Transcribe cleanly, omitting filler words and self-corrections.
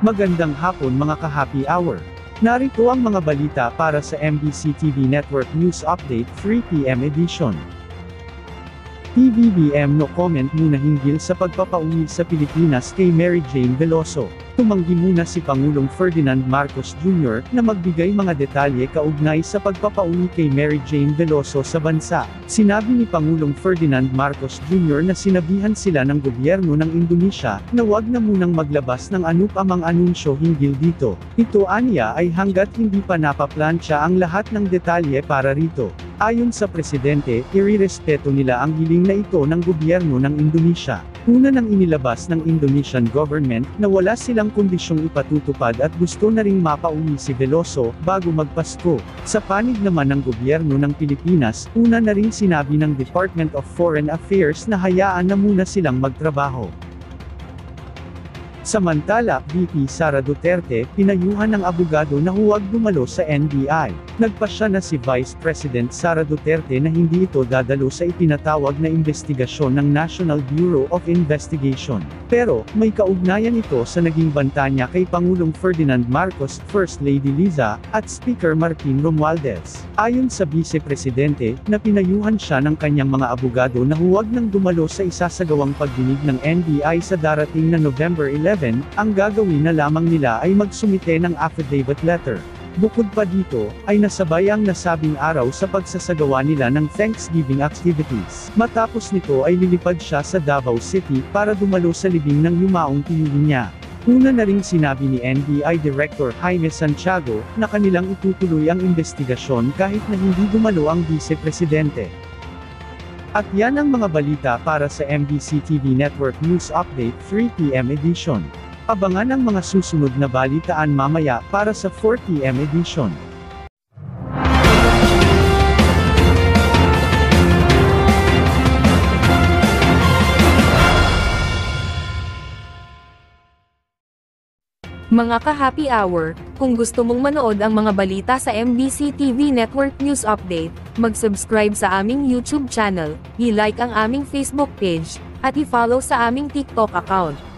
Magandang hapon mga ka-happy hour. Narito ang mga balita para sa MBC TV Network News Update 3 PM edition. PBBM no comment muna hinggil sa pagpapauwi sa Pilipinas kay Mary Jane Veloso. Tumanggi muna si Pangulong Ferdinand Marcos Jr. na magbigay mga detalye kaugnay sa pagpapauwi kay Mary Jane Veloso sa bansa. Sinabi ni Pangulong Ferdinand Marcos Jr. na sinabihan sila ng gobyerno ng Indonesia na wag na munang maglabas ng anumang anunsyo hinggil dito. Ito aniya ay hanggat hindi pa napaplansya ang lahat ng detalye para rito. Ayon sa presidente, irirespeto nila ang hiling na ito ng gobyerno ng Indonesia. Una nang inilabas ng Indonesian government na wala silang kondisyong ipatutupad at gusto na ring mapauwi si Veloso bago magpasko. Sa panig naman ng gobyerno ng Pilipinas, una na ring sinabi ng Department of Foreign Affairs na hayaan na muna silang magtrabaho. Samantala, VP Sara Duterte, pinayuhan ng abogado na huwag dumalo sa NBI. Nagpasya na si Vice President Sara Duterte na hindi ito dadalo sa ipinatawag na investigasyon ng National Bureau of Investigation. Pero, may kaugnayan ito sa naging banta niya kay Pangulong Ferdinand Marcos, First Lady Liza, at Speaker Martin Romualdez. Ayon sa Vice Presidente, na pinayuhan siya ng kanyang mga abogado na huwag nang dumalo sa isasagawang pagdinig ng NBI sa darating na November 11, ang gagawin na lamang nila ay magsumite ng affidavit letter. Bukod pa dito, ay nasabay ang nasabing araw sa pagsasagawa nila ng Thanksgiving activities. Matapos nito ay lilipad siya sa Davao City para dumalo sa libing ng yumaong pinili niya. Una na ring sinabi ni NBI Director Jaime Santiago na kanilang itutuloy ang investigasyon kahit na hindi dumalo ang Vice Presidente. At yan ang mga balita para sa MBC TV Network News Update 3 PM edition. Abangan ang mga susunod na balitaan mamaya para sa 4 PM edition. Mga ka-happy hour, kung gusto mong manood ang mga balita sa MBC TV Network News Update, mag-subscribe sa aming YouTube channel, i-like ang aming Facebook page, at i-follow sa aming TikTok account.